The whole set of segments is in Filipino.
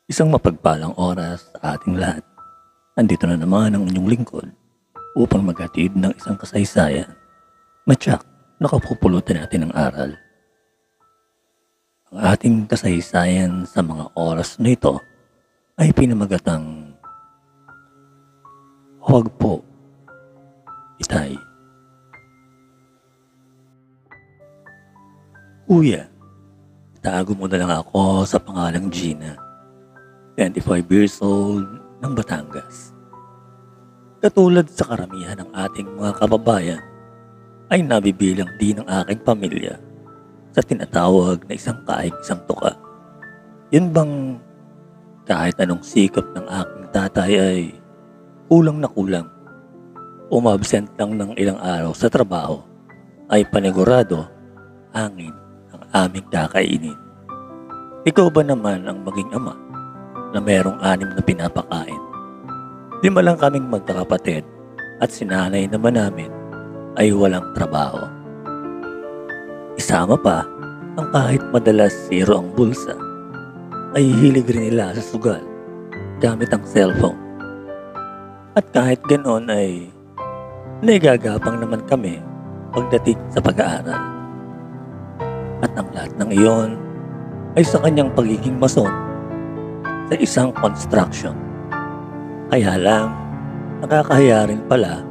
Isang mapagpalang oras sa ating lahat. Andito na naman ang inyong lingkod upang maghatid ng isang kasaysayan. Matyak, nakapupulutan natin ng aral. Ang ating kasaysayan sa mga oras na ito ay pinamagatang Huwag po, Itay. Kuya, itago mo na lang ako sa pangalang Gina. 25 years old ng Batangas. Katulad sa karamihan ng ating mga kababayan, ay nabibilang din ng aking pamilya sa tinatawag na isang kaing isang tuka. Yun bang kahit anong sikap ng aking tatay ay kulang na kulang. Umabsent lang ng ilang araw sa trabaho ay panigurado hangin ang aming kakainin. Ikaw ba naman ang maging ama na merong 6 na pinapakain? 5 lang kaming magkakapatid at sinanay naman namin ay walang trabaho. Isama pa ang kahit madalas zero ang bulsa, ay hilig rin nila sa sugal gamit ang cellphone. At kahit ganoon ay naigagapang naman kami pagdating sa pag-aaral. At ang lahat ng iyon ay sa kanyang pagiging mason sa isang construction. Kaya lang, nakakahiya rin pala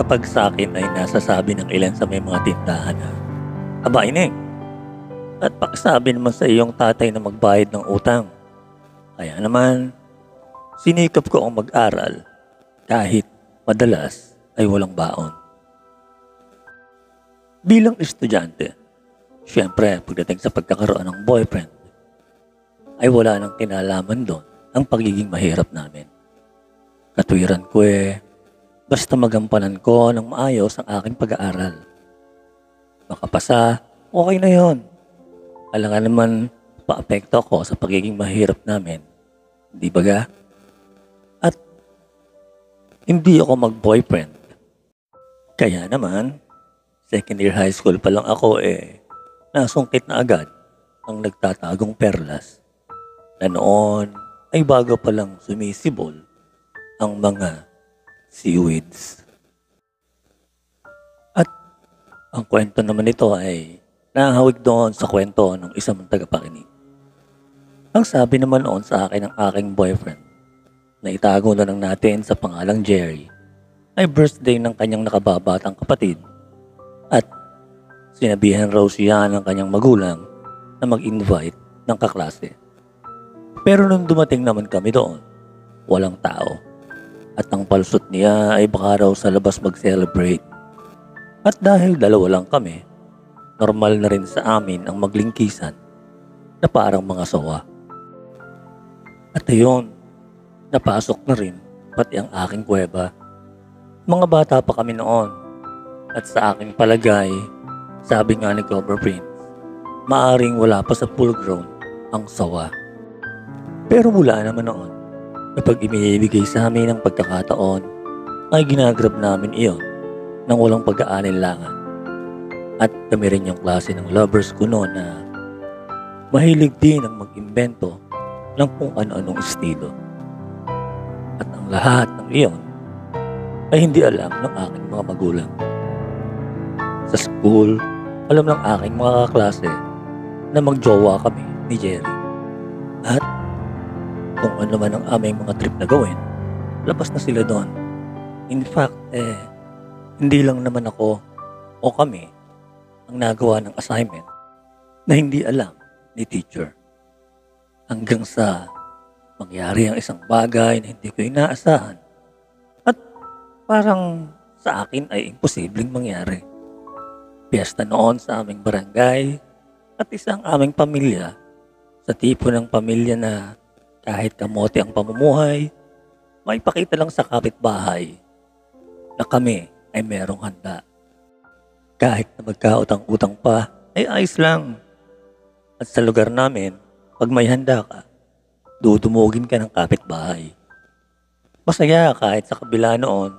kapag sa akin ay nasasabi ng ilan sa may mga tindahan na, "Aba, Ineng, at pakisabi naman sa iyong tatay na magbayad ng utang." Kaya naman, sinikap ko ang mag-aral kahit madalas ay walang baon. Bilang estudyante, syempre pagdating sa pagkakaroon ng boyfriend, ay wala nang kinalaman doon ang pagiging mahirap namin. Katwiran ko basta magampanan ko ng maayos ang aking pag-aaral. Makapasa, okay na yon. Alangan naman paapekto ko sa pagiging mahirap namin. Di ba ga? At hindi ako mag-boyfriend. Kaya naman, second year high school pa lang ako nasungkit na agad ang nagtatagong perlas na noon ay bago pa lang sumisibol ang mga seaweeds. At ang kwento naman nito ay nahawig doon sa kwento ng isang tagapakinig. Ang sabi naman noon sa akin ng aking boyfriend na itago na lang natin sa pangalang Jerry ay birthday ng kanyang nakababatang kapatid at sinabihan raw siya ng kanyang magulang na mag-invite ng kaklase. Pero nung dumating naman kami doon, walang tao. At ang palusot niya ay baka raw sa labas mag-celebrate. At dahil 2 lang kami, normal na rin sa amin ang maglingkisan na parang mga sawa. At ayun, napasok na rin pati ang aking kuweba. Mga bata pa kami noon. At sa aking palagay, sabi nga ni Clover Prince, maaring wala pa sa full grown ang sawa. Pero mula naman noon, kapag ibinibigay sa amin ang pagkakataon, ay ginagrab namin iyon nang walang pag-aalinlangan. At kami rin yung klase ng lovers ko noon na mahilig din ang mag-imbento ng kung ano-anong estilo. At ang lahat ng iyon ay hindi alam ng aking mga magulang. Sa school, alam ng aking mga kaklase na magjowa kami ni Jerry. At kung ano man ang aming mga trip na gawin, labas na sila doon. In fact, hindi lang naman ako o kami ang nagawa ng assignment na hindi alam ni teacher. Hanggang sa mangyari ang isang bagay na hindi ko inaasahan at parang sa akin ay imposibleng mangyari. Piyesta noon sa aming barangay at isang aming pamilya sa tipo ng pamilya na kahit kamote ang pamumuhay, maipakita lang sa kapitbahay na kami ay merong handa. Kahit na magkautang-utang pa, ay ayos lang. At sa lugar namin, pag may handa ka, dudumugin ka ng kapitbahay. Masaya kahit sa kabila noon,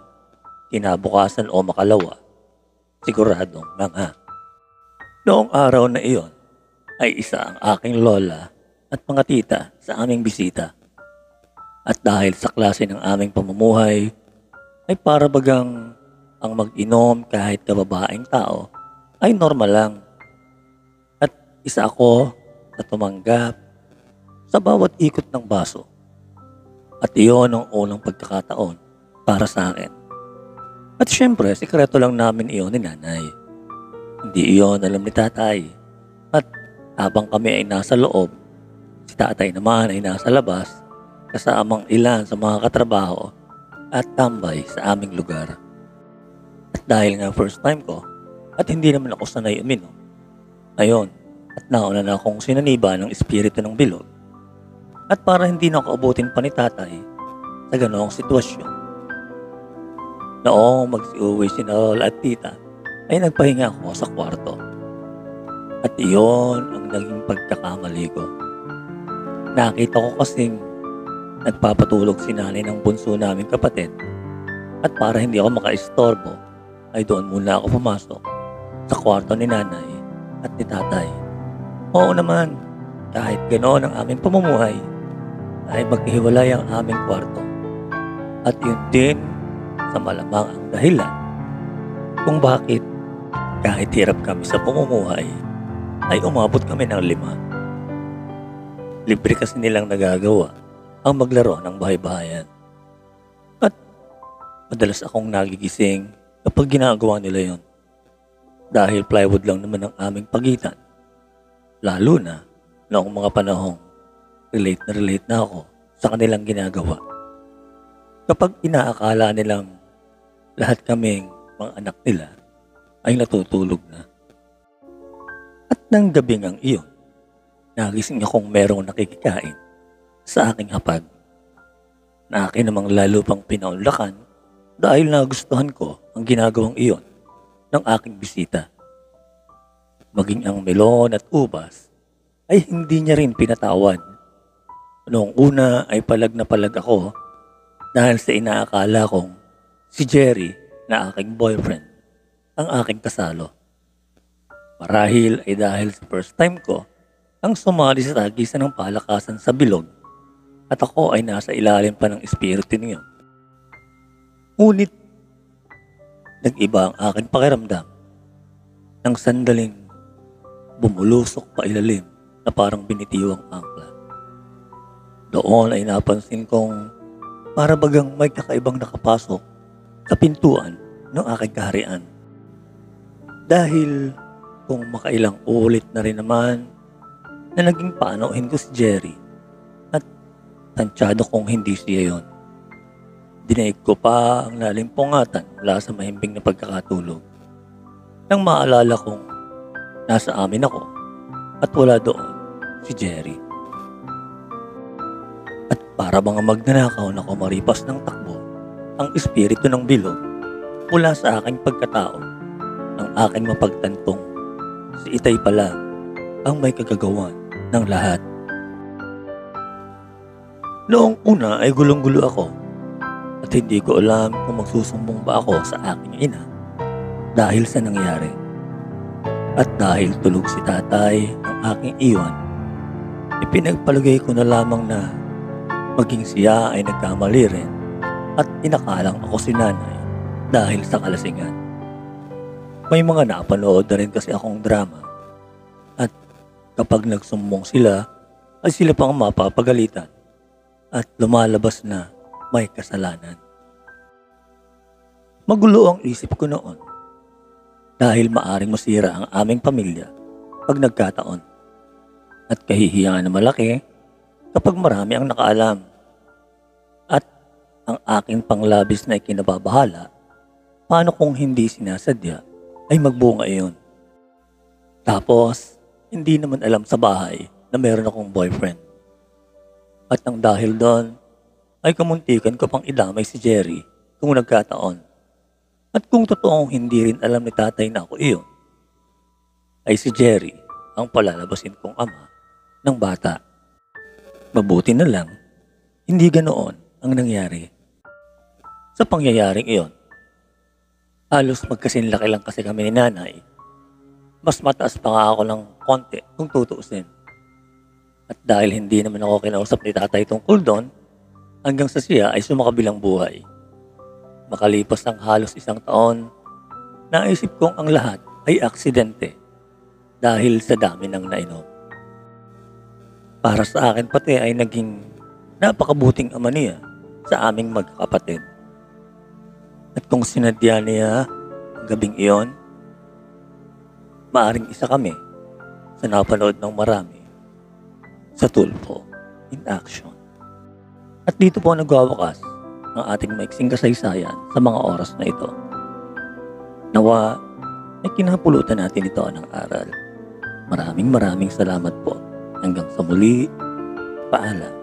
kinabukasan o makalawa, siguradong mga. Noong araw na iyon ay isa ang aking lola at mga tita sa aming bisita. At dahil sa klase ng aming pamumuhay, ay para bagang ang mag-inom kahit kababaeng tao ay normal lang. At isa ako sa tumanggap sa bawat ikot ng baso. At iyon ang unang pagkakataon para sa akin. At syempre, sikreto lang namin iyon ni nanay. Hindi iyon alam ni tatay. At habang kami ay nasa loob, si tatay naman ay nasa labas kasamang ilan sa mga katrabaho at tambay sa aming lugar. At dahil nga first time ko at hindi naman ako sanay uminom, ayun, at nauna na akong sinaniba ng espiritu ng bilog. At para hindi na ako abutin pa ni tatay sa ganoong sitwasyon, noong magsiuwi si Noel at tita ay nagpahinga ako sa kwarto. At iyon ang naging pagkakamali ko. Nakita ko kasing nagpapatulog si nanay ng bunso naming kapatid. At para hindi ako makaistorbo, ay doon muna ako pumasok sa kwarto ni nanay at ni tatay. Oo naman, kahit ganoon ang aming pamumuhay, ay maghihiwalay ang aming kwarto. At yun din sa malamang ang dahilan kung bakit kahit hirap kami sa pamumuhay, ay umabot kami ng 5. Libre kasi nilang nagagawa ang maglaro ng bahay-bahayan. At madalas akong nagigising kapag ginagawa nila yon. Dahil plywood lang naman ang aming pagitan. Lalo na noong mga panahong relate na ako sa kanilang ginagawa. Kapag inaakala nilang lahat kaming mga anak nila ay natutulog na. At nang gabing ang iyon, nagising akong merong nakikikain sa aking hapag. Na akin namang lalo pang pinaunlakan dahil nagustuhan ko ang ginagawang iyon ng aking bisita. Maging ang melon at ubas ay hindi niya rin pinatawan. Noong una ay palag na palag ako dahil sa inaakala kong si Jerry na aking boyfriend ang aking kasalo. Marahil ay dahil sa first time ko ang sumali sa tagisan ng palakasan sa bilog at ako ay nasa ilalim pa ng espiritu niyo. Ngunit nag-iba ang aking pakiramdam nang sandaling bumulusok pa ilalim na parang binitiwang angkla. Doon ay napansin kong para bagang may kakaibang nakapasok sa pintuan ng aking kaharian. Dahil kung makailang ulit na rin naman na naging paanauhin ko si Jerry at tansyado kong hindi siya yon. Dinaig ko pa ang lalimpungatan mula sa mahimbing na pagkakatulog. Nang maalala kong nasa amin ako at wala doon si Jerry. At para mga magnanakaw na kumaripas ng takbo ang espiritu ng bilog mula sa aking pagkatao ng aking mapagtantong si Itay pala ang may kagagawan ng lahat. Noong una ay gulong-gulo ako at hindi ko alam kung magsusumbong ba ako sa aking ina dahil sa nangyari. At dahil tulog si tatay ng aking iwan, ipinagpalagay ko na lamang na maging siya ay nagkamali rin at inakalang ako si nanay dahil sa kalasingan. May mga napanood na rin kasi akong drama at kapag nagsumbong sila ay sila pang mapapagalitan at lumalabas na may kasalanan. Magulo ang isip ko noon dahil maaring masira ang aming pamilya pag nagkataon at kahihiyangan na malaki kapag marami ang nakaalam at ang aking panglabis na ikinababahala paano kung hindi sinasadya ay magbunga iyon. Tapos hindi naman alam sa bahay na meron akong boyfriend at nang dahil doon ay kamuntikan ko pang idamay si Jerry kung nagkataon. At kung totoong hindi rin alam ni tatay na ako iyon, ay si Jerry ang palalabasin kong ama ng bata. Mabuti na lang, hindi ganoon ang nangyari. Sa pangyayaring iyon, halos magkasinlaki lang kasi kami ni nanay. Mas mataas pa nga ako ng konti kung tutuusin. At dahil hindi naman ako kinausap ni tatay tungkol doon, hanggang sa siya ay sumakabilang buhay. Makalipas ang halos 1 taon, naisip kong ang lahat ay aksidente dahil sa dami ng nainom. Para sa akin pati ay naging napakabuting ama niya sa aming magkakapatid. At kung sinadya niya ang gabing iyon, maaring isa kami sa napanood ng marami sa Tulfo in Action. At dito po nagwawakas ang ating maiksing kasaysayan sa mga oras na ito. Nawa ay kinapulutan natin ito ng aral. Maraming salamat po. Hanggang sa muli, paalam.